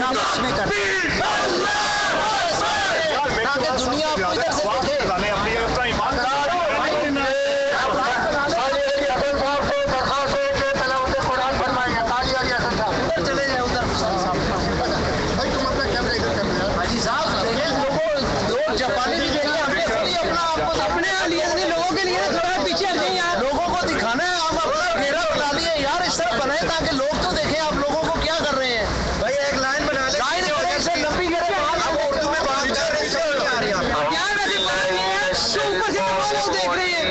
کام اس میں کرتے ہیں تاکہ دنیا کو ادھر سے دیکھے. چلے جائیں ادھر حاجی صاحب دیکھیں لوگ جاپانی بھی دیکھیں ہم نے اپنا آپ کو اپنے لیے لوگوں کے لیے تھوڑا پیچھے ہٹ جائیں یار. لوگوں کو دکھانا ہے ہم اپنا گھیرا بنا لیے یار اس طرح بنائے تاکہ لوگ تو دیکھیں آپ لوگوں کو کیا کر رہے ہیں. بھائی ایک لائن بنا لیں لائن سے لمبی گھیرے ہم اردو میں بات کر رہے ہیں کیا آ رہی ہے اوپر سے لوگ دیکھ رہے ہیں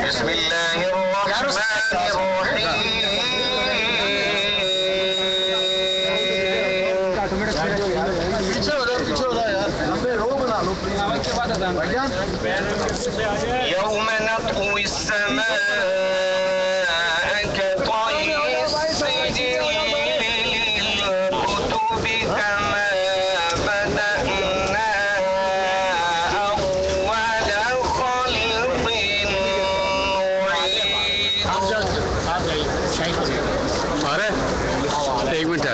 بسم اللہ الرحمن الرحیم یوم نطوی السماء کطی السجل للکتب کما بدأنا اول خلق نعید. ایک منٹ